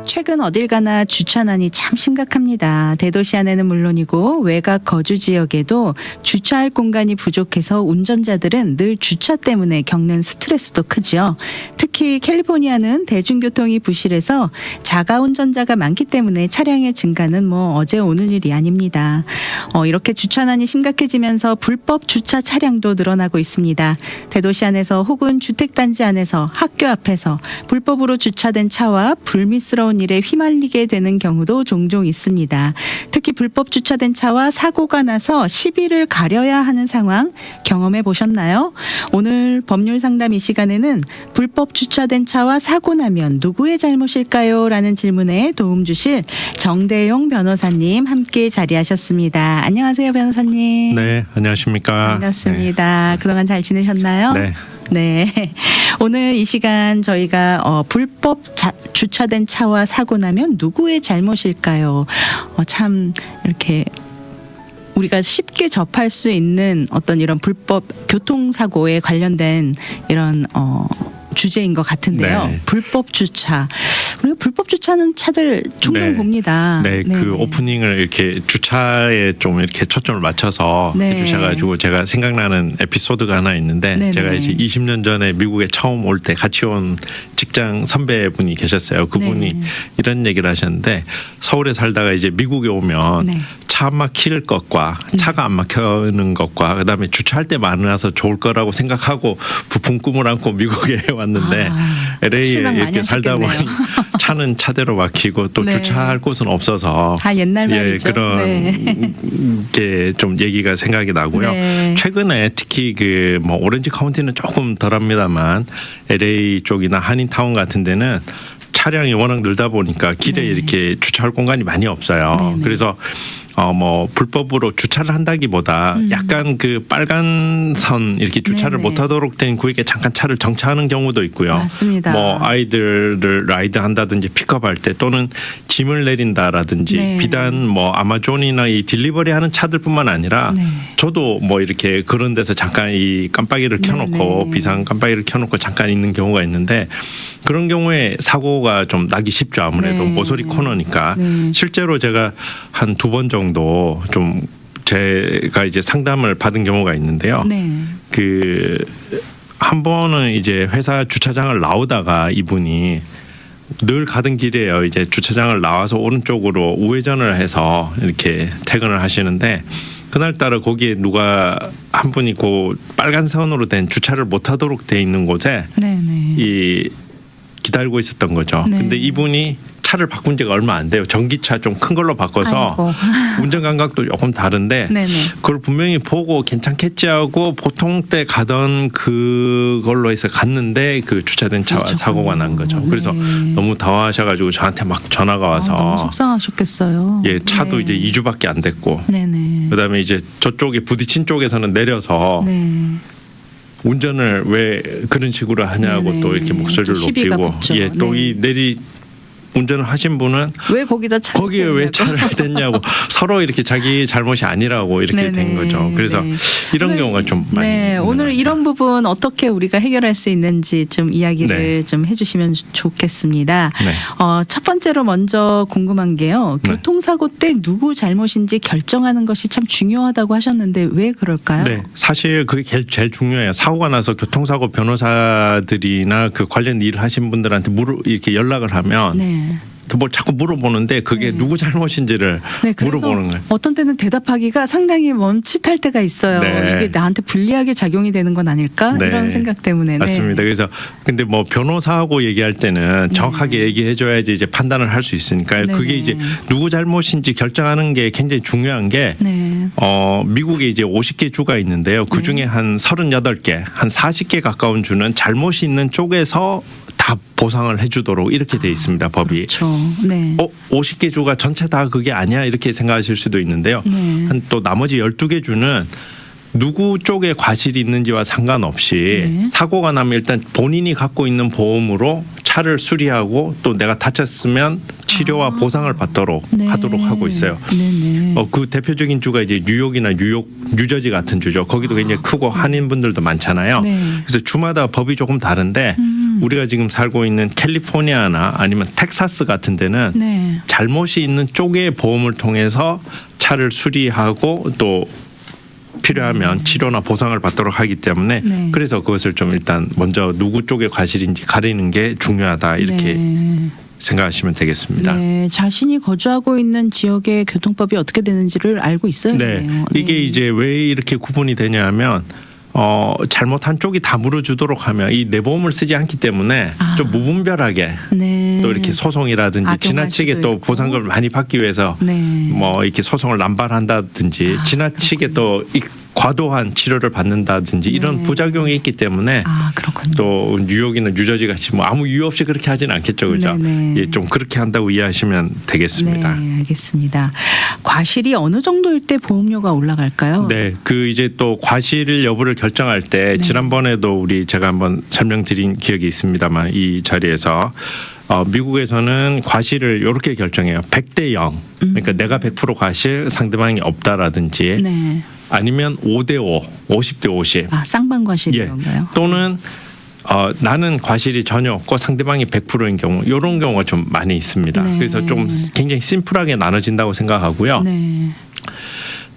최근 어딜 가나 주차난이 참 심각합니다. 대도시 안에는 물론이고 외곽 거주 지역에도 주차할 공간이 부족해서 운전자들은 늘 주차 때문에 겪는 스트레스도 크죠. 특히 캘리포니아는 대중교통이 부실해서 자가 운전자가 많기 때문에 차량의 증가는 어제 오늘 일이 아닙니다. 이렇게 주차난이 심각해지면서 불법 주차 차량도 늘어나고 있습니다. 대도시 안에서 혹은 주택단지 안에서 학교 앞에서 불법으로 주차된 차와 불미스러운 일에 휘말리게 되는 경우도 종종 있습니다. 특히 불법 주차된 차와 사고가 나서 시비를 가려야 하는 상황 경험해 보셨나요? 오늘 법률 상담 이 시간에는 불법 주차된 차와 사고 나면 누구의 잘못일까요? 라는 질문에 도움 주실 정대용 변호사님 함께 자리하셨습니다. 안녕하세요, 변호사님. 네, 안녕하십니까. 반갑습니다. 네. 그동안 잘 지내셨나요? 네. 네. 오늘 이 시간 저희가 불법 주차된 차와 사고 나면 누구의 잘못일까요? 참 이렇게 우리가 쉽게 접할 수 있는 어떤 이런 불법 교통사고에 관련된 이런 주제인 것 같은데요. 네. 불법 주차. 우리가 불법 주차는 차들 종종 네. 봅니다. 네, 그 오프닝을 이렇게 주차에 좀 이렇게 초점을 맞춰서 해주셔가지고 제가 생각나는 에피소드가 하나 있는데 네네. 제가 이제 20년 전에 미국에 처음 올 때 같이 온 직장 선배분이 계셨어요. 그분이 네. 이런 얘기를 하셨는데 서울에 살다가 이제 미국에 오면 네. 차 막힐 것과 차가 안 막히는 것과 그다음에 주차할 때 많아서 좋을 거라고 생각하고 부푼 꿈을 안고 미국에 왔는데 LA에 실망 많이 이렇게 살다 보니 하셨겠네요. 차는 차대로 막히고 또 네. 주차할 곳은 없어서 다 옛날 말이죠. 그런 네. 게 좀 얘기가 생각이 나고요. 네. 최근에 특히 그 오렌지 카운티는 조금 덜합니다만 LA 쪽이나 한인타운 같은 데는 차량이 워낙 늘다 보니까 길에 네. 이렇게 주차할 공간이 많이 없어요. 네네. 그래서 불법으로 주차를 한다기보다 약간 그 빨간 선 이렇게 주차를 네네. 못하도록 된 구역에 잠깐 차를 정차하는 경우도 있고요. 맞습니다. 아이들을 라이드 한다든지 픽업할 때 또는 짐을 내린다라든지 네. 비단 아마존이나 이 딜리버리 하는 차들뿐만 아니라 네. 저도 이렇게 그런 데서 잠깐 이 깜빡이를 켜놓고 네네. 비상 깜빡이를 켜놓고 잠깐 있는 경우가 있는데 그런 경우에 사고가 좀 나기 쉽죠. 아무래도 네. 모서리 코너니까. 네. 실제로 제가 한 2번 정도 좀 제가 이제 상담을 받은 경우가 있는데요. 네. 그 한 번은 이제 회사 주차장을 나오다가 이분이 늘 가던 길이에요. 이제 주차장을 나와서 오른쪽으로 우회전을 해서 이렇게 퇴근을 하시는데 그날따라 거기에 누가 한 분이 그 빨간 선으로 된 주차를 못하도록 돼 있는 곳에 네네. 이 기다리고 있었던 거죠. 네. 근데 이분이 차를 바꾼 지가 얼마 안 돼요. 전기차 좀 큰 걸로 바꿔서 아이고. 운전 감각도 조금 다른데 네네. 그걸 분명히 보고 괜찮겠지 하고 보통 때 가던 그걸로 해서 갔는데 그 주차된 차와 그렇죠. 사고가 난 거죠. 그래서 네. 너무 당황하셔가지고 저한테 막 전화가 와서 너무 속상하셨겠어요. 예, 차도 네. 이제 2주밖에 안 됐고 네네. 그다음에 이제 저쪽에 부딪힌 쪽에서는 내려서 네. 운전을 왜 그런 식으로 하냐고 네네. 또 이렇게 목소리를 또 시비가 높이고 붙죠. 예, 또 이 네. 운전을 하신 분은 왜 거기다 차를 거기에 왜 세우냐고. 차를 댔냐고 서로 이렇게 자기 잘못이 아니라고 이렇게 네네. 된 거죠. 그래서 네. 이런 오늘, 경우가 좀 많이 네, 있는 오늘 것 같아요. 이런 부분 어떻게 우리가 해결할 수 있는지 좀 이야기를 네. 좀 해주시면 좋겠습니다. 네. 첫 번째로 먼저 궁금한 게요. 네. 교통사고 때 누구 잘못인지 결정하는 것이 참 중요하다고 하셨는데 왜 그럴까요? 네, 사실 그게 제일 중요해요. 사고가 나서 교통사고 변호사들이나 그 관련 일을 하신 분들한테 이렇게 연락을 하면 네. 자꾸 물어보는데 그게 네. 누구 잘못인지를 네, 그래서 물어보는 거예요. 어떤 때는 대답하기가 상당히 멈칫할 때가 있어요. 네. 이게 나한테 불리하게 작용이 되는 건 아닐까? 네. 이런 생각 때문에. 맞습니다. 네. 그래서 근데 변호사하고 얘기할 때는 정확하게 얘기해줘야지 이제 판단을 할 수 있으니까 네네. 그게 이제 누구 잘못인지 결정하는 게 굉장히 중요한 게 네. 미국에 이제 50개 주가 있는데요. 그 중에 한 38개, 한 40개 가까운 주는 잘못이 있는 쪽에서 다 보상을 해주도록 이렇게 돼 있습니다. 법이. 그렇죠. 네. 50개 주가 전체 다 그게 아니야 이렇게 생각하실 수도 있는데요. 네. 한 또 나머지 12개 주는 누구 쪽에 과실이 있는지와 상관없이 네. 사고가 나면 일단 본인이 갖고 있는 보험으로 차를 수리하고 또 내가 다쳤으면 치료와 보상을 받도록 네. 하도록 하고 있어요. 네네. 그 대표적인 주가 이제 뉴욕이나 뉴저지 같은 주죠. 거기도 굉장히 크고 한인분들도 많잖아요. 네. 그래서 주마다 법이 조금 다른데 우리가 지금 살고 있는 캘리포니아나 아니면 텍사스 같은 데는 네. 잘못이 있는 쪽의 보험을 통해서 차를 수리하고 또 필요하면 치료나 보상을 받도록 하기 때문에 네. 그래서 그것을 좀 일단 먼저 누구 쪽의 과실인지 가리는 게 중요하다 이렇게 네. 생각하시면 되겠습니다. 네, 자신이 거주하고 있는 지역의 교통법이 어떻게 되는지를 알고 있어야겠네요. 네, 이게 이제 왜 이렇게 구분이 되냐면 잘못한 쪽이 다 물어주도록 하면 이 내 보험을 쓰지 않기 때문에 좀 무분별하게 네. 또 이렇게 소송이라든지 악용할 지나치게 수도 또 있고. 보상금을 많이 받기 위해서 네. 뭐 이렇게 소송을 남발한다든지 지나치게 또 과도한 치료를 받는다든지 이런 네. 부작용이 있기 때문에 아, 그렇군요. 또 뉴욕이나 뉴저지 같이 뭐 아무 이유 없이 그렇게 하진 않겠죠, 그죠? 네네. 예, 좀 그렇게 한다고 이해하시면 되겠습니다. 네, 알겠습니다. 과실이 어느 정도일 때 보험료가 올라갈까요? 네, 그 이제 또 과실 여부를 결정할 때 네. 지난번에도 제가 한번 설명드린 기억이 있습니다만 이 자리에서 미국에서는 과실을 이렇게 결정해요. 100대 0. 그러니까 내가 100% 과실, 상대방이 없다라든지 네. 아니면 5대 5, 50대 50. 아, 쌍방 과실인가요? 또는 나는 과실이 전혀 없고 상대방이 100%인 경우 이런 경우가 좀 많이 있습니다. 네. 그래서 좀 굉장히 심플하게 나눠진다고 생각하고요. 네.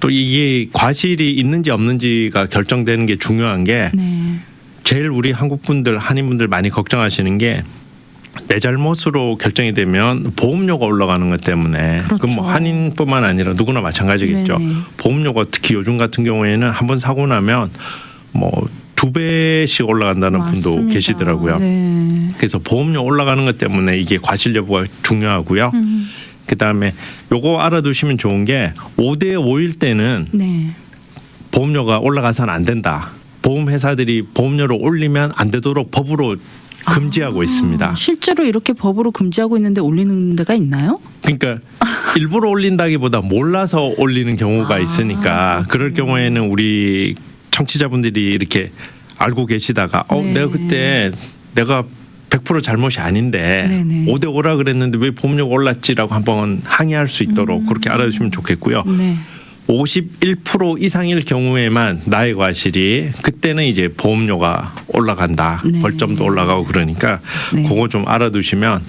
또 이게 과실이 있는지 없는지가 결정되는 게 중요한 게 네. 제일 우리 한국 분들, 한인 분들 많이 걱정하시는 게 내 잘못으로 결정이 되면 보험료가 올라가는 것 때문에 그렇죠. 그건 뭐 한인뿐만 아니라 누구나 마찬가지겠죠. 네네. 보험료가 특히 요즘 같은 경우에는 한번 사고 나면 뭐 2배씩 올라간다는 분도 맞습니다. 계시더라고요. 네. 그래서 보험료 올라가는 것 때문에 이게 과실 여부가 중요하고요. 그다음에 요거 알아두시면 좋은 게 5대 5일 때는 네. 보험료가 올라가서는 안 된다. 보험회사들이 보험료를 올리면 안 되도록 법으로 금지하고 있습니다. 실제로 이렇게 법으로 금지하고 있는데 올리는 데가 있나요? 그러니까 일부러 올린다기보다 몰라서 올리는 경우가 있으니까 그럴 경우에는 우리 청취자분들이 이렇게 알고 계시다가 네. 내가 그때 내가 100% 잘못이 아닌데 네네. 5대 5라 그랬는데 왜 보험료가 올랐지라고 한번 항의할 수 있도록 그렇게 알아주시면 좋겠고요. 네. 51% 이상일 경우에만 나의 과실이 그때는 이제 보험료가 올라간다. 네. 벌점도 올라가고 그러니까 네. 그거 좀 알아두시면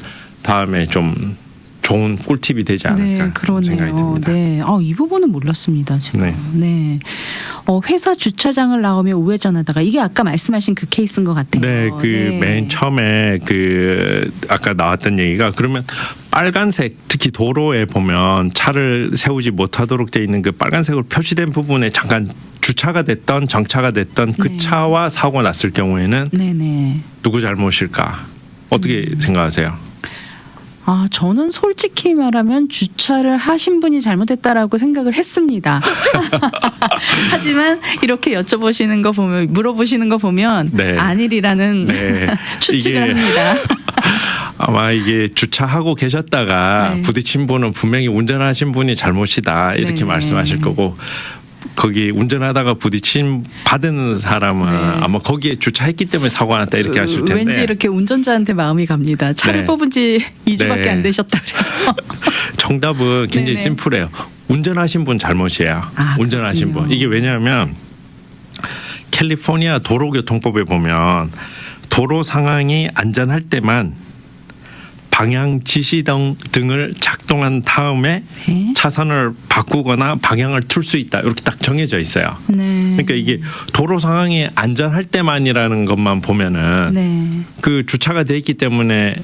다음에 좀 좋은 꿀팁이 되지 않을까 네, 그러네요. 생각이 듭니다. 네, 이 부분은 몰랐습니다. 제가. 네. 네. 회사 주차장을 나오며 우회전하다가 이게 아까 말씀하신 그 케이스인 것 같아요. 네, 그 맨 처음에 그 아까 나왔던 얘기가 그러면 빨간색 특히 도로에 보면 차를 세우지 못하도록 돼 있는 그 빨간색으로 표시된 부분에 잠깐 주차가 됐던 정차가 됐던 그 네. 차와 사고 났을 경우에는 네네. 누구 잘못일까? 어떻게 생각하세요? 저는 솔직히 말하면 주차를 하신 분이 잘못했다라고 생각을 했습니다. 하지만 이렇게 여쭤보시는 거 보면, 물어보시는 거 보면 네. 아니리라는 네. 추측을 이게 합니다. 아마 이게 주차하고 계셨다가 네. 부딪힌 분은 분명히 운전하신 분이 잘못이다 이렇게 네네. 말씀하실 거고 거기 운전하다가 부딪힌 받은 사람은 네. 아마 거기에 주차했기 때문에 사고가 났다 이렇게 하실 텐데 왠지 이렇게 운전자한테 마음이 갑니다. 차를 네. 뽑은 지 2주밖에 네. 안 되셨다 그래서. 정답은 굉장히 네네. 심플해요. 운전하신 분 잘못이에요. 운전하신 그렇군요. 분. 이게 왜냐하면 캘리포니아 도로교통법에 보면 도로 상황이 안전할 때만 방향 지시 등을 작동한 다음에 네. 차선을 바꾸거나 방향을 틀 수 있다. 이렇게 딱 정해져 있어요. 네. 그러니까 이게 도로 상황이 안전할 때만이라는 것만 보면은 네. 그 주차가 돼 있기 때문에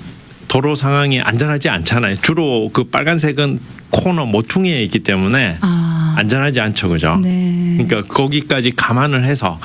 도로 상황이 안전하지 않잖아요. 주로 그 빨간색은 코너 모퉁이에 있기 때문에 안전하지 않죠, 그죠? 네. 그러니까 거기까지 감안을 해서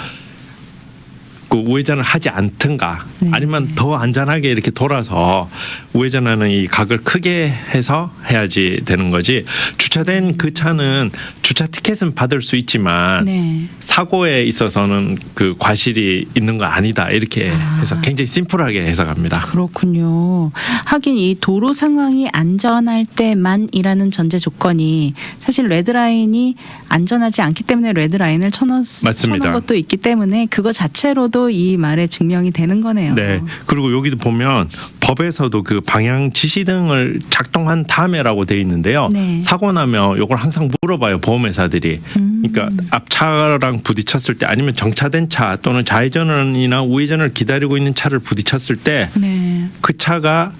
그 우회전을 하지 않든가 네. 아니면 더 안전하게 이렇게 돌아서 우회전하는 이 각을 크게 해서 해야지 되는 거지. 주차된 그 차는 주차 티켓은 받을 수 있지만 네. 사고에 있어서는 그 과실이 있는 건 아니다 이렇게 해서 굉장히 심플하게 해석합니다. 그렇군요. 하긴 이 도로 상황이 안전할 때만이라는 전제 조건이 사실 레드라인이 안전하지 않기 때문에 레드라인을 쳐놓은 맞습니다. 것도 있기 때문에 그거 자체로도 또 이 말에 증명이 되는 거네요. 네. 그리고 여기도 보면 법에서도 그 방향 지시등을 작동한 다음에라고 돼 있는데요. 네. 사고 나면 이걸 항상 물어봐요, 보험회사들이. 그러니까 앞차랑 부딪혔을 때 아니면 정차된 차 또는 좌회전이나 우회전을 기다리고 있는 차를 부딪혔을 때 네. 그 차가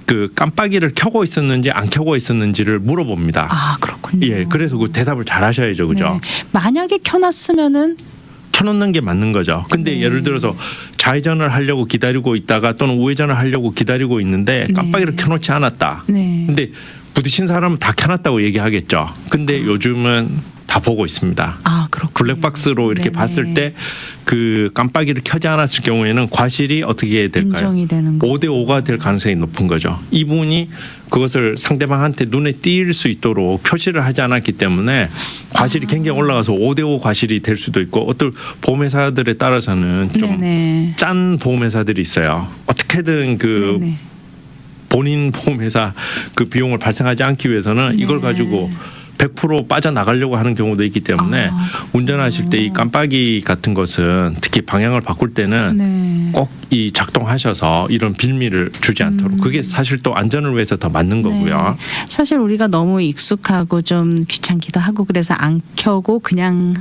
그 깜빡이를 켜고 있었는지 안 켜고 있었는지를 물어봅니다. 아, 그렇군요. 예, 그래서 그 대답을 잘 하셔야죠, 그죠? 네. 만약에 켜놨으면은 켜놓는 게 맞는 거죠. 근데 네. 예를 들어서 좌회전을 하려고 기다리고 있다가 또는 우회전을 하려고 기다리고 있는데 깜빡이를 네. 켜놓지 않았다. 네. 근데 부딪힌 사람은 다 켜놨다고 얘기하겠죠. 근데 요즘은 다 보고 있습니다. 아, 그렇군요. 블랙박스로 이렇게 네네. 봤을 때 그 깜빡이를 켜지 않았을 경우에는 과실이 어떻게 될까요? 인정이 되는 거. 5대 5가 될 가능성이 높은 거죠. 이분이 그것을 상대방한테 눈에 띌 수 있도록 표시를 하지 않았기 때문에 과실이 굉장히 올라가서 5대 5 과실이 될 수도 있고 어떤 보험회사들에 따라서는 좀 네네. 짠 보험회사들이 있어요. 어떻게든 그 네네. 본인 보험회사 그 비용을 발생하지 않기 위해서는 이걸 네. 가지고 100% 빠져나가려고 하는 경우도 있기 때문에 아, 운전하실 때 이 깜빡이 같은 것은 특히 방향을 바꿀 때는 네. 꼭 이 작동하셔서 이런 빌미를 주지 않도록 그게 사실 또 안전을 위해서 더 맞는 거고요. 네. 사실 우리가 너무 익숙하고 좀 귀찮기도 하고 그래서 안 켜고 그냥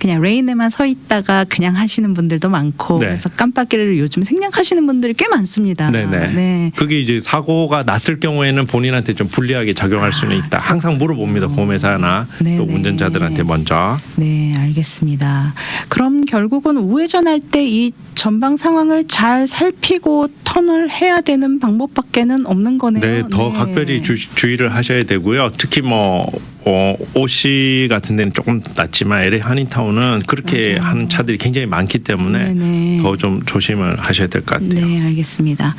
레인에만 서 있다가 그냥 하시는 분들도 많고 네. 그래서 깜빡이를 요즘 생략하시는 분들이 꽤 많습니다. 네네. 네. 그게 이제 사고가 났을 경우에는 본인한테 좀 불리하게 작용할 수는 있다. 항상 물어봅니다. 보험회사나 네네. 또 운전자들한테 먼저. 네, 알겠습니다. 그럼 결국은 우회전할 때 이 전방 상황을 잘 살피고 턴을 해야 되는 방법밖에는 없는 거네요. 네, 더 네. 각별히 주의를 하셔야 되고요. 특히 뭐 OC 같은 데는 조금 낫지만 LA 한인타운은 그렇게 맞아요. 하는 차들이 굉장히 많기 때문에 네네. 더 좀 조심을 하셔야 될 것 같아요. 네, 알겠습니다.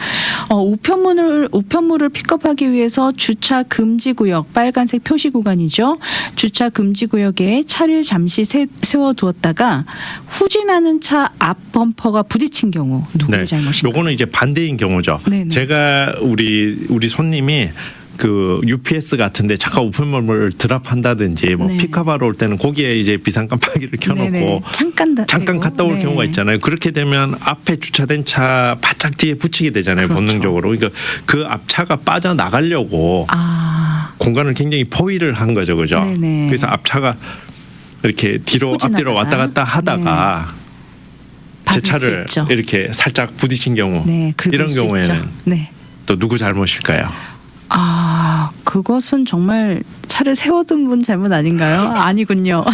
우편물을 픽업하기 위해서 주차 금지 구역, 빨간색 표시 구간이죠. 주차 금지 구역에 차를 잠시 세워두었다가 후진하는 차 앞 범퍼가 부딪힌 경우 누구의 잘못인가요? 요거는 이제 반대인 경우죠. 네네. 제가 우리 손님이 그 UPS 같은데 잠깐 우편물을 드랍한다든지 뭐 네. 픽업하러 올 때는 거기에 이제 비상 깜빡이를 켜놓고 네네. 잠깐 갔다 올 네. 경우가 있잖아요. 그렇게 되면 앞에 주차된 차 바짝 뒤에 붙이게 되잖아요. 그렇죠. 본능적으로. 그러니까 그 앞차가 빠져나가려고 아, 공간을 굉장히 포위를 한 거죠. 그죠? 네네. 그래서 앞차가 이렇게 뒤로 후진하다가. 앞뒤로 왔다 갔다 하다가 제 받을 수 차를 있죠. 이렇게 살짝 부딪힌 경우 네, 긁을 이런 수 경우에는 있죠. 네. 또 누구 잘못일까요? 아, 그것은 정말 차를 세워둔 분 잘못 아닌가요? 아니군요.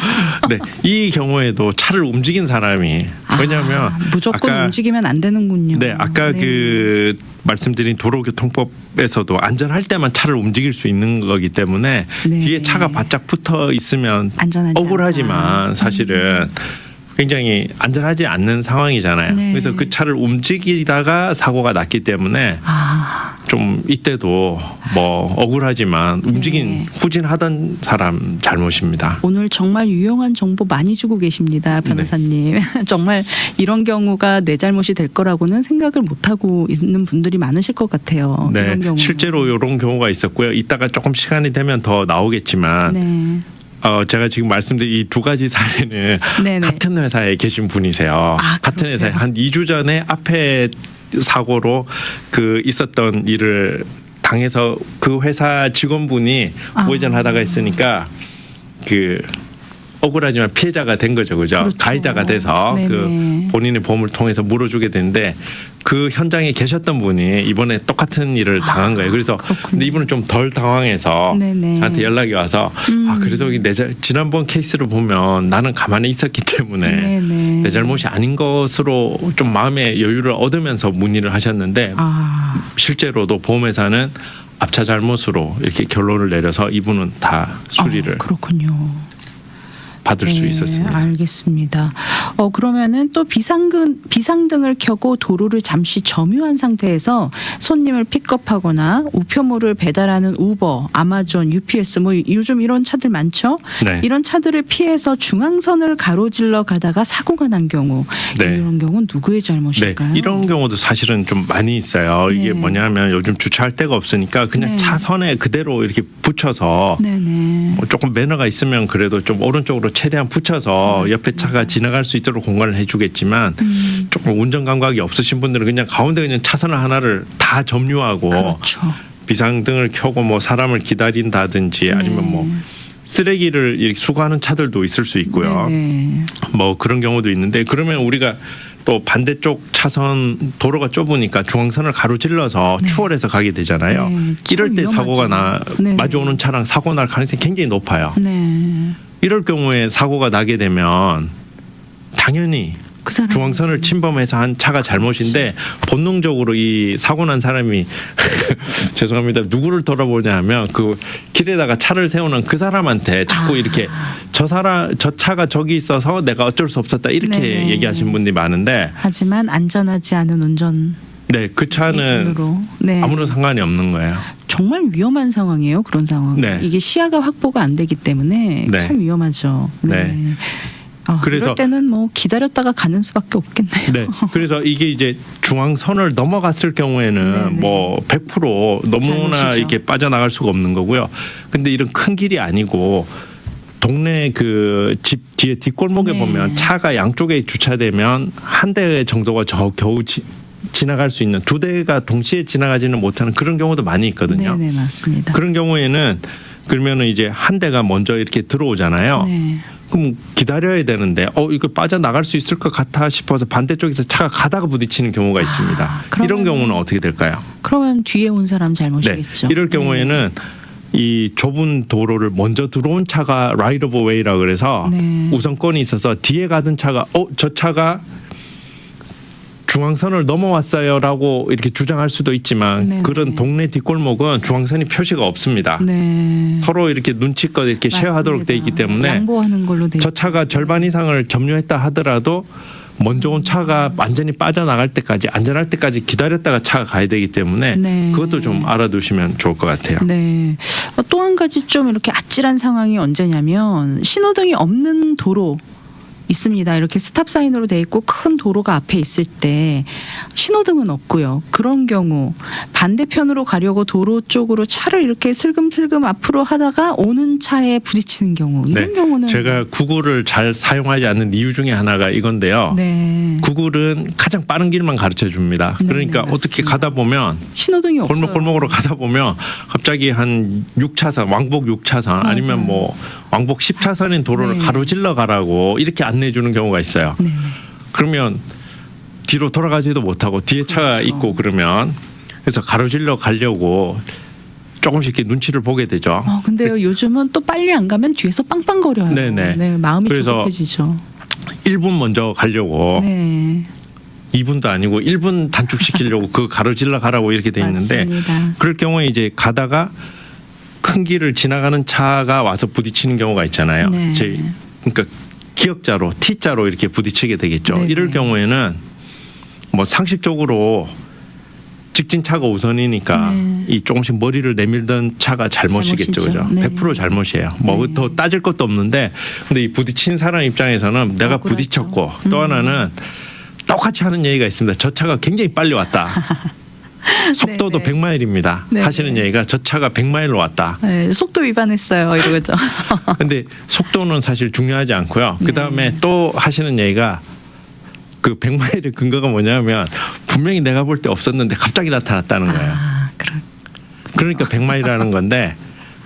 네, 이 경우에도 차를 움직인 사람이 왜냐하면 무조건 아까 움직이면 안 되는군요. 네, 아까 네. 그 말씀드린 도로교통법에서도 안전할 때만 차를 움직일 수 있는 거기 때문에 네. 뒤에 차가 바짝 붙어 있으면 안전하지 억울하지만 않다. 사실은 굉장히 안전하지 않는 상황이잖아요. 네. 그래서 그 차를 움직이다가 사고가 났기 때문에 아, 좀 이때도 뭐 억울하지만 움직인 네. 후진하던 사람 잘못입니다. 오늘 정말 유용한 정보 많이 주고 계십니다, 변호사님. 정말 이런 경우가 내 잘못이 될 거라고는 생각을 못 하고 있는 분들이 많으실 것 같아요. 네, 이런 경우. 실제로 이런 경우가 있었고요. 이따가 조금 시간이 되면 더 나오겠지만 네. 제가 지금 말씀드린 이 두 가지 사례는 네네. 같은 회사에 계신 분이세요. 아, 같은 그러세요? 회사에 한 2주 전에 앞에 사고로 그 있었던 일을 당해서 그 회사 직원분이 아. 우회전하다가 있으니까 그 억울하지만 피해자가 된 거죠, 그죠? 그렇죠. 가해자가 돼서 네네. 그 본인의 보험을 통해서 물어주게 되는데 그 현장에 계셨던 분이 이번에 똑같은 일을 당한 거예요. 그래서 그렇군요. 근데 이분은 좀 덜 당황해서 네네. 저한테 연락이 와서 그래도 지난번 케이스를 보면 나는 가만히 있었기 때문에 네네. 내 잘못이 아닌 것으로 좀 마음의 여유를 얻으면서 문의를 하셨는데 아, 실제로도 보험회사는 앞차 잘못으로 이렇게 결론을 내려서 이분은 다 수리를 그렇군요. 받을 수 네, 있었습니다. 알겠습니다. 그러면은 또 비상등을 켜고 도로를 잠시 점유한 상태에서 손님을 픽업하거나 우편물을 배달하는 우버, 아마존, UPS 뭐 요즘 이런 차들 많죠? 네. 이런 차들을 피해서 중앙선을 가로질러 가다가 사고가 난 경우 네. 이런 경우는 누구의 네, 잘못일까요? 이런 경우도 사실은 좀 많이 있어요. 이게 네. 뭐냐면 요즘 주차할 데가 없으니까 그냥 네. 차선에 그대로 이렇게 붙여서 네네. 뭐 조금 매너가 있으면 그래도 좀 오른쪽으로 최대한 붙여서 옆에 차가 지나갈 수 있도록 공간을 해주겠지만 조금 운전 감각이 없으신 분들은 그냥 가운데 그냥 차선을 하나를 다 점유하고 그렇죠. 비상등을 켜고 뭐 사람을 기다린다든지 아니면 뭐 쓰레기를 이렇게 수거하는 차들도 있을 수 있고요. 네네. 뭐 그런 경우도 있는데 그러면 우리가 또 반대쪽 차선 도로가 좁으니까 중앙선을 가로질러서 추월해서 가게 되잖아요. 네, 이럴 때 참 사고가 네네. 마주오는 차랑 사고 날 가능성이 굉장히 높아요. 네. 이럴 경우에 사고가 나게 되면 당연히 그 사람 중앙선을 침범해서 한 차가 잘못인데 본능적으로 이 사고 난 사람이 죄송합니다. 누구를 돌아보냐 하면 그 길에다가 차를 세우는 그 사람한테 자꾸 이렇게 저 차가 저기 있어서 내가 어쩔 수 없었다 이렇게 네네. 얘기하시는 분들이 많은데 하지만 안전하지 않은 운전 네, 그 차는 네. 아무런 상관이 없는 거예요. 정말 위험한 상황이에요. 그런 상황. 네. 이게 시야가 확보가 안 되기 때문에 네. 참 위험하죠. 네. 네. 그래서 이럴 때는 뭐 기다렸다가 가는 수밖에 없겠네요. 네. 그래서 이게 이제 중앙선을 넘어갔을 경우에는 네네. 뭐 100% 너무나 잘못이죠. 이렇게 빠져나갈 수가 없는 거고요. 근데 이런 큰 길이 아니고 동네 그 집 뒤에 뒷골목에 네. 보면 차가 양쪽에 주차되면 한 대 정도가 겨우 지나갈 수 있는 두 대가 동시에 지나가지는 못하는 그런 경우도 많이 있거든요. 네, 맞습니다. 그런 경우에는 그러면은 이제 한 대가 먼저 이렇게 들어오잖아요. 네. 그럼 기다려야 되는데 이거 빠져나갈 수 있을 것 같아 싶어서 반대쪽에서 차가 가다가 부딪히는 경우가 있습니다. 이런 경우는 어떻게 될까요? 그러면 뒤에 온 사람 잘못이겠죠. 이럴 경우에는 이 좁은 도로를 먼저 들어온 차가 라이트 오브 웨이라 그래서 네. 우선권이 있어서 뒤에 가던 차가 저 차가 중앙선을 넘어왔어요라고 이렇게 주장할 수도 있지만 네네. 그런 동네 뒷골목은 중앙선이 표시가 없습니다. 네. 서로 이렇게 눈치껏 이렇게 쉐어하도록 돼 있기 때문에 양보하는 걸로 돼 저 차가 절반 이상을 점유했다 하더라도 먼저 온 차가 완전히 빠져나갈 때까지 안전할 때까지 기다렸다가 차가 가야 되기 때문에 네. 그것도 좀 알아두시면 좋을 것 같아요. 네. 또 한 가지 좀 이렇게 아찔한 상황이 언제냐면 신호등이 없는 도로 있습니다. 이렇게 스탑 사인으로 돼 있고 큰 도로가 앞에 있을 때 신호등은 없고요. 그런 경우 반대편으로 가려고 도로 쪽으로 차를 이렇게 슬금슬금 앞으로 하다가 오는 차에 부딪히는 경우 이런 경우는 제가 구글을 잘 사용하지 않는 이유 중에 하나가 이건데요. 네. 구글은 가장 빠른 길만 가르쳐 줍니다. 네, 그러니까 네, 어떻게 맞습니다. 가다 보면 신호등이 없어요. 골목골목으로 가다 보면 갑자기 한 6차선 왕복 6차선 아니면 뭐 왕복 10차선인 도로를 네. 가로질러 가라고 이렇게 안내해 주는 경우가 있어요. 네. 그러면 뒤로 돌아가지도 못하고 뒤에 차가 그렇죠. 있고 그러면 그래서 가로질러 가려고 조금씩 이렇게 눈치를 보게 되죠. 근데요 요즘은 또 빨리 안 가면 뒤에서 빵빵거려요. 네네. 네, 마음이 그래서 조급해지죠. 1분 먼저 가려고 네. 2분도 아니고 1분 단축시키려고 그 가로질러 가라고 이렇게 돼 있는데 맞습니다. 그럴 경우에 이제 가다가 큰 길을 지나가는 차가 와서 부딪히는 경우가 있잖아요. 네. 그러니까 기역자로 T자로 이렇게 부딪히게 되겠죠. 네네. 이럴 경우에는 뭐 상식적으로 직진차가 우선이니까 네. 이 조금씩 머리를 내밀던 차가 잘못이겠죠. 잘못이죠. 그죠? 네. 100% 잘못이에요. 뭐 네. 더 따질 것도 없는데 근데 이 부딪힌 사람 입장에서는 내가 억울하죠. 부딪혔고 또 하나는 똑같이 하는 얘기가 있습니다. 저 차가 굉장히 빨리 왔다. 속도도 네네. 100마일입니다. 네네. 하시는 얘기가 저 차가 100마일로 왔다. 네, 속도 위반했어요. 이러죠. 근데 속도는 사실 중요하지 않고요. 네. 그다음에 또 하시는 얘기가 그 100마일의 근거가 뭐냐면 분명히 내가 볼 때 없었는데 갑자기 나타났다는 거예요. 그러니까 100마일이라는 건데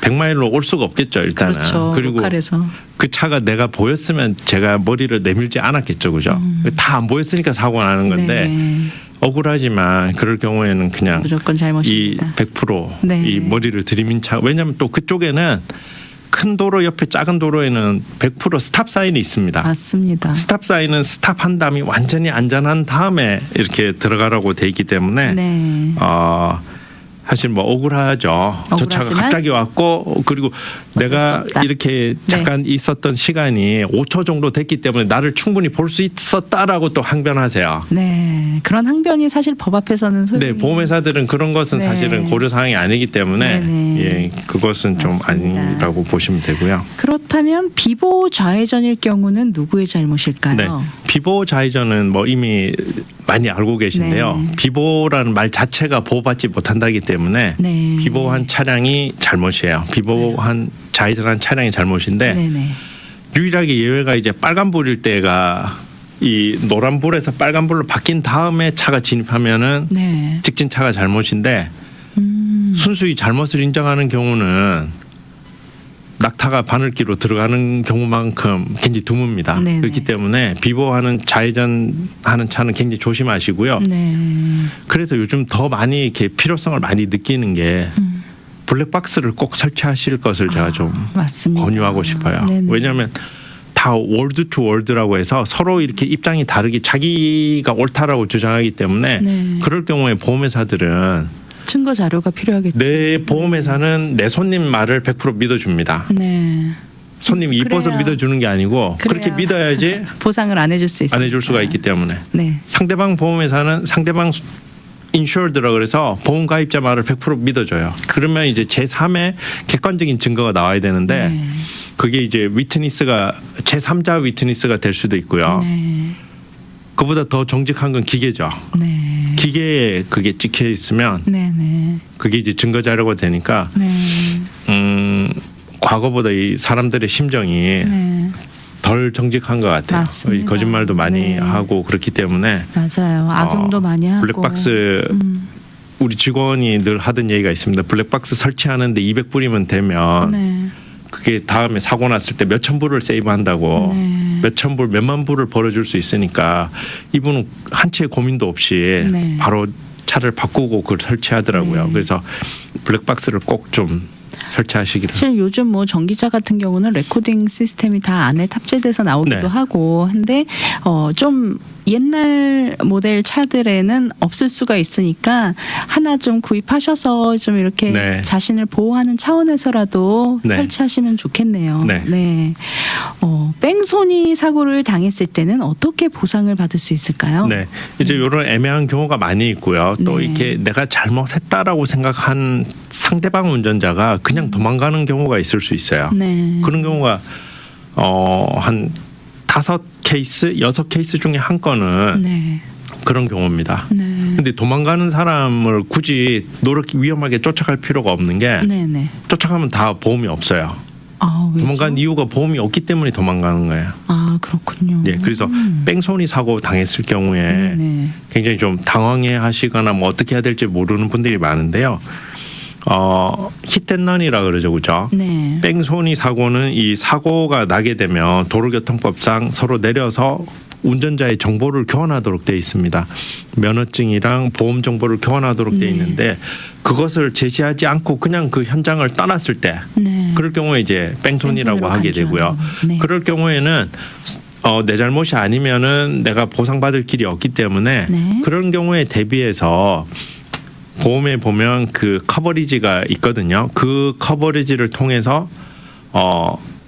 100마일로 올 수가 없겠죠, 일단은. 그렇죠. 그리고 로컬에서. 그 차가 내가 보였으면 제가 머리를 내밀지 않았겠죠. 그죠? 다 안 보였으니까 사고가 나는 건데 네. 억울하지만 그럴 경우에는 그냥 무조건 이 잘못입니다. 100% 네. 이 머리를 들이민 차 왜냐하면 또 그쪽에는 큰 도로 옆에 작은 도로에는 100% 스탑 사인이 있습니다. 맞습니다. 스탑 사인은 스탑한 다음에 완전히 안전한 다음에 이렇게 들어가라고 돼 있기 때문에 네. 사실 뭐 억울하죠. 저 차가 억울하지만 갑자기 왔고 그리고 내가 없다. 이렇게 잠깐 있었던 시간이 5초 정도 됐기 때문에 나를 충분히 볼 수 있었다라고 또 항변하세요. 네. 그런 항변이 사실 법 앞에서는 소용이 네, 보험회사들은 그런 것은 네. 사실은 고려 사항이 아니기 때문에 네네. 예, 그것은 좀 맞습니다. 아니라고 보시면 되고요. 그렇다면 비보 좌회전일 경우는 누구의 잘못일까요? 네, 비보 좌회전은 뭐 이미 많이 알고 계신데요. 네. 비보라는 말 자체가 보호받지 못한다기 때문에 네. 비보한 차량이 잘못이에요. 비보한 좌회전한 차량이 잘못인데 네네. 유일하게 예외가 이제 빨간불일 때가 이 노란불에서 빨간불로 바뀐 다음에 차가 진입하면은 네. 직진차가 잘못인데 순수히 잘못을 인정하는 경우는 낙타가 바늘기로 들어가는 경우만큼 굉장히 드뭅니다. 네네. 그렇기 때문에 비보하는 좌회전하는 차는 굉장히 조심하시고요. 네. 그래서 요즘 더 많이 이렇게 필요성을 많이 느끼는 게 블랙박스를 꼭 설치하실 것을 제가 좀 맞습니다. 권유하고 싶어요. 네네. 왜냐하면 다 월드 투 월드라고 해서 서로 이렇게 입장이 다르게 자기가 옳다라고 주장하기 때문에 네. 그럴 경우에 보험회사들은 증거 자료가 필요하겠죠. 내 보험회사는 내 손님 말을 100% 믿어줍니다. 네. 손님이 이뻐서 그래야- 믿어주는 게 아니고 그렇게 그래야 믿어야지 보상을 안 해줄 수 있어요. 안 해줄 수가 있기 때문에 네. 상대방 보험회사는 상대방 인슈어드라 그래서 보험 가입자 말을 100% 믿어줘요. 그러면 이제 제3의 객관적인 증거가 나와야 되는데 네. 그게 이제 위트니스가 제3자 위트니스가 될 수도 있고요. 네. 그보다 더 정직한 건 기계죠. 네. 기계에 그게 찍혀 있으면 네. 네. 그게 이제 증거 자료가 되니까 네. 과거보다 이 사람들의 심정이 네. 덜 정직한 것 같아요. 맞습니다. 거짓말도 많이 네. 하고 그렇기 때문에 맞아요. 악용도 많이 하고. 블랙박스 우리 직원이 늘 하던 얘기가 있습니다. 블랙박스 설치하는데 200불이면 되면 네. 그게 다음에 사고 났을 때 몇천 불을 세이브한다고 네. 몇천 불 몇만 불을 벌어줄 수 있으니까 이분은 한 채의 고민도 없이 네. 바로 차를 바꾸고 그걸 설치하더라고요. 네. 그래서 블랙박스를 꼭 좀 설치하시기를. 사실 요즘 뭐 전기차 같은 경우는 레코딩 시스템이 다 안에 탑재돼서 나오기도 네. 하고 한데 좀 옛날 모델 차들에는 없을 수가 있으니까 하나 좀 구입하셔서 좀 이렇게 네. 자신을 보호하는 차원에서라도 네. 설치하시면 좋겠네요. 네. 뺑소니 사고를 당했을 때는 어떻게 보상을 받을 수 있을까요? 네, 이제 이런 애매한 경우가 많이 있고요. 또 네. 이렇게 내가 잘못했다라고 생각한 상대방 운전자가 그냥 도망가는 경우가 있을 수 있어요. 네. 그런 경우가 한 5케이스, 6케이스 중에 한 건은 네. 그런 경우입니다. 네. 근데 도망가는 사람을 굳이 위험하게 쫓아갈 필요가 없는 게 네네. 쫓아가면 다 보험이 없어요. 아, 왜죠? 도망간 이유가 보험이 없기 때문에 도망가는 거예요. 아, 그렇군요. 예, 그래서 뺑소니 사고 당했을 경우에 네네. 굉장히 좀 당황해 하시거나 뭐 어떻게 해야 될지 모르는 분들이 많은데요. 히트앤런이라 그러죠, 그죠? 네. 뺑소니 사고는 이 사고가 나게 되면 도로교통법상 서로 내려서 운전자의 정보를 교환하도록 되어 있습니다. 면허증이랑 보험 정보를 교환하도록 되어 네. 있는데 그것을 제시하지 않고 그냥 그 현장을 떠났을 때 네. 그럴 경우에 이제 뺑소니라고 뺑소니로 하게 되고요. 간주하는. 네. 그럴 경우에는 내 잘못이 아니면은 내가 보상받을 길이 없기 때문에 네. 그런 경우에 대비해서 보험에 보면 그 커버리지가 있거든요. 그 커버리지를 통해서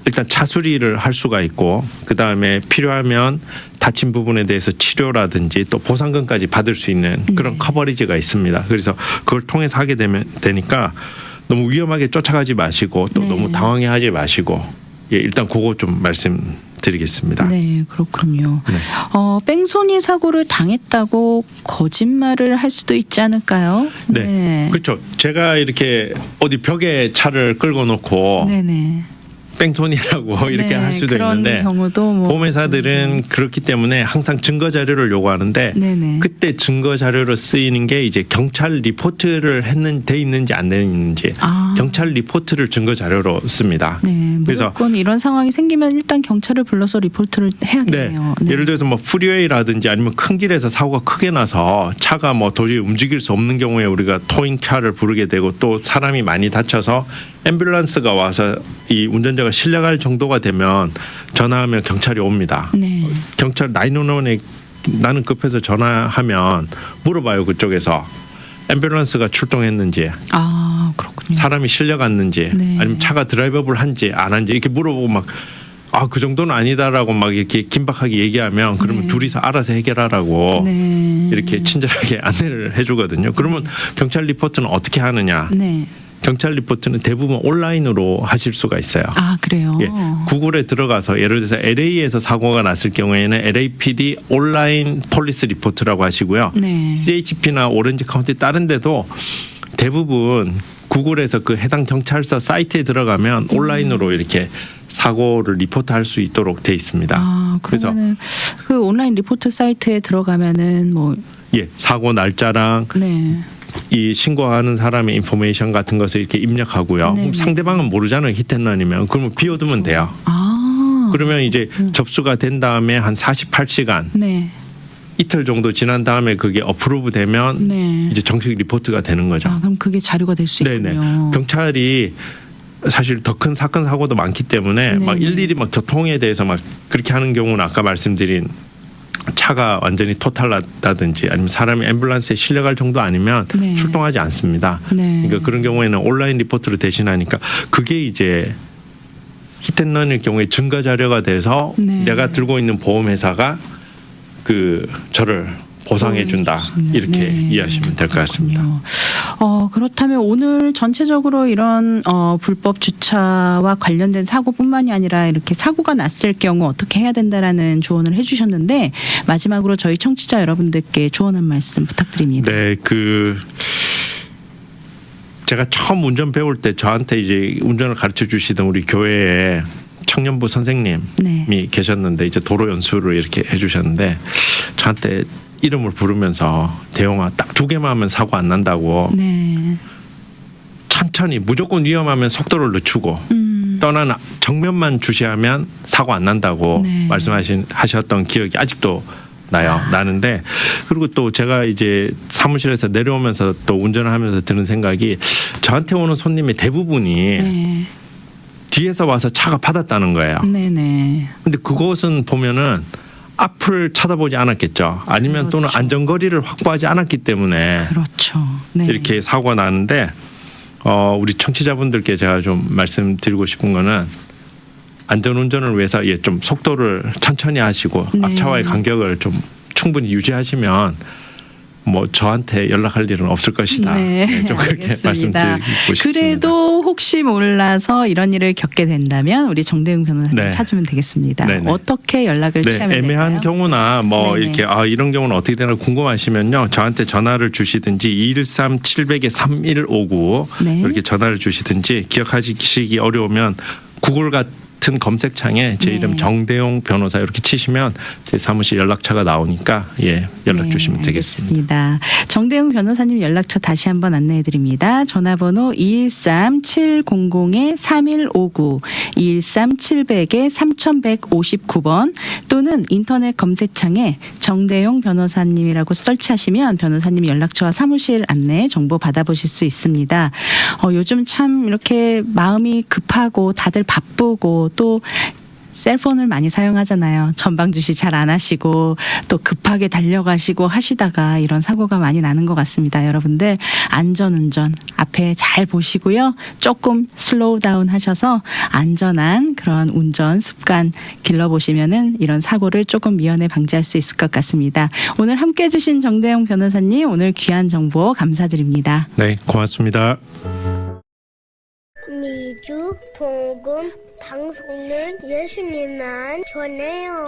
일단 차 수리를 할 수가 있고 그 다음에 필요하면 다친 부분에 대해서 치료라든지 또 보상금까지 받을 수 있는 그런 네. 커버리지가 있습니다. 그래서 그걸 통해서 하게 되니까 너무 위험하게 쫓아가지 마시고 또 네. 너무 당황해하지 마시고 일단 그거 좀 말씀드리겠습니다. 네, 그렇군요. 네. 뺑소니 사고를 당했다고 거짓말을 할 수도 있지 않을까요? 네. 그렇죠. 제가 이렇게 어디 벽에 차를 끌고 놓고 네네. 뺑소니라고 이렇게 네, 할 수도 그런 있는데 경우도 뭐 보험회사들은 그렇기 때문에 항상 증거 자료를 요구하는데 네네. 그때 증거 자료로 쓰이는 게 이제 경찰 리포트를 돼 있는지 안 돼 있는지 아. 경찰 리포트를 증거 자료로 씁니다. 네, 그래서 무조건 이런 상황이 생기면 일단 경찰을 불러서 리포트를 네. 해야겠네요. 예를 들어서 뭐 프리웨이라든지 아니면 큰 길에서 사고가 크게 나서 차가 뭐 도저히 움직일 수 없는 경우에 우리가 토잉차를 부르게 되고 또 사람이 많이 다쳐서 앰뷸런스가 와서 이 운전자가 실려갈 정도가 되면 전화하면 경찰이 옵니다. 네. 경찰 911에 나는 급해서 전화하면 물어봐요. 그쪽에서 앰뷸런스가 출동했는지 아, 그렇군요. 사람이 실려갔는지 네. 아니면 차가 드라이버블 한지 안 한지 이렇게 물어보고 막 그 정도는 아니다라고 막 이렇게 긴박하게 얘기하면 그러면 네. 둘이서 알아서 해결하라고 네. 이렇게 친절하게 안내를 해주거든요. 그러면 경찰 리포트는 어떻게 하느냐? 네. 경찰 리포트는 대부분 온라인으로 하실 수가 있어요. 아, 그래요. 예, 구글에 들어가서 예를 들어서 LA에서 사고가 났을 경우에는 LAPD 온라인 폴리스 리포트라고 하시고요. 네. CHP나 오렌지 카운티 다른 데도 대부분 구글에서 그 해당 경찰서 사이트에 들어가면 온라인으로 이렇게 사고를 리포트할 수 있도록 돼 있습니다. 아, 그러면은 그 온라인 리포트 사이트에 들어가면은 뭐 예, 사고 날짜랑 네. 이 신고하는 사람의 인포메이션 같은 것을 이렇게 입력하고요. 네, 그럼 네. 상대방은 모르잖아요. 히트앤런이면. 그러면 비워두면 돼요. 아. 그러면 이제 접수가 된 다음에 한 48시간 네. 이틀 정도 지난 다음에 그게 어프로브 되면 네. 이제 정식 리포트가 되는 거죠. 아, 그럼 그게 자료가 될 수 네네. 있군요. 경찰이 사실 더 큰 사건 사고도 많기 때문에 네네. 막 일일이 막 교통에 대해서 막 그렇게 하는 경우는 아까 말씀드린 차가 완전히 토탈났다든지 아니면 사람이 앰뷸런스에 실려갈 정도 아니면 네. 출동하지 않습니다. 네. 그러니까 그런 경우에는 온라인 리포트로 대신하니까 그게 이제 히트앤런일 경우에 증거 자료가 돼서 네. 내가 들고 있는 보험회사가 그 저를 보상해 준다 이렇게 네. 이해하시면 될 것 같습니다. 그렇군요. 그렇다면 오늘 전체적으로 이런 불법 주차와 관련된 사고뿐만이 아니라 이렇게 사고가 났을 경우 어떻게 해야 된다라는 조언을 해주셨는데 마지막으로 저희 청취자 여러분들께 조언 한 말씀 부탁드립니다. 네, 제가 처음 운전 배울 때 저한테 이제 운전을 가르쳐 주시던 우리 교회에 청년부 선생님이 네. 계셨는데 이제 도로 연수를 이렇게 해주셨는데 저한테 이름을 부르면서 대용아 딱 2개만 하면 사고 안 난다고 네. 천천히 무조건 위험하면 속도를 늦추고 떠나는 정면만 주시하면 사고 안 난다고 네. 말씀하셨던 기억이 아직도 나는데 그리고 또 제가 이제 사무실에서 내려오면서 또 운전을 하면서 드는 생각이 저한테 오는 손님의 대부분이 네. 뒤에서 와서 차가 받았다는 거예요. 네네. 근데 그것은 보면은 앞을 쳐다보지 않았겠죠. 아니면 또는 그렇죠. 안전거리를 확보하지 않았기 때문에 그렇죠. 네. 이렇게 사고가 나는데 우리 청취자분들께 제가 좀 말씀드리고 싶은 거는 안전운전을 위해서 좀 속도를 천천히 하시고 네. 앞차와의 간격을 좀 충분히 유지하시면 뭐 저한테 연락할 일은 없을 것이다. 네, 좀 그렇게 알겠습니다. 말씀드리고 싶습니다. 그래도 혹시 몰라서 이런 일을 겪게 된다면 우리 정대웅 변호사님 네. 찾으면 되겠습니다. 네네. 어떻게 연락을 네, 취하면 애매한 될까요? 경우나 뭐 네네. 이렇게 이런 경우는 어떻게 되나 궁금하시면요. 저한테 전화를 주시든지 213-700-3159 네. 이렇게 전화를 주시든지 기억하시기 어려우면 구글 같은 검색창에 제 네. 이름 정대용 변호사 이렇게 치시면 제 사무실 연락처가 나오니까 연락 네, 주시면 되겠습니다. 알겠습니다. 정대웅 변호사님 연락처 다시 한번 안내해 드립니다. 전화번호 213-700-3159 213-700-3159번 또는 인터넷 검색창에 정대용 변호사님이라고 설치하시면 변호사님 연락처와 사무실 안내 정보 받아보실 수 있습니다. 요즘 참 이렇게 마음이 급하고 다들 바쁘고 또 셀폰을 많이 사용하잖아요. 전방주시 잘 안 하시고 또 급하게 달려가시고 하시다가 이런 사고가 많이 나는 것 같습니다. 여러분들 안전운전 앞에 잘 보시고요. 조금 슬로우 다운 하셔서 안전한 그런 운전 습관 길러보시면은 이런 사고를 조금 미연에 방지할 수 있을 것 같습니다. 오늘 함께 해주신 정대용 변호사님 오늘 귀한 정보 감사드립니다. 네, 고맙습니다. 미주 복음 방송은 예수님만 전해요.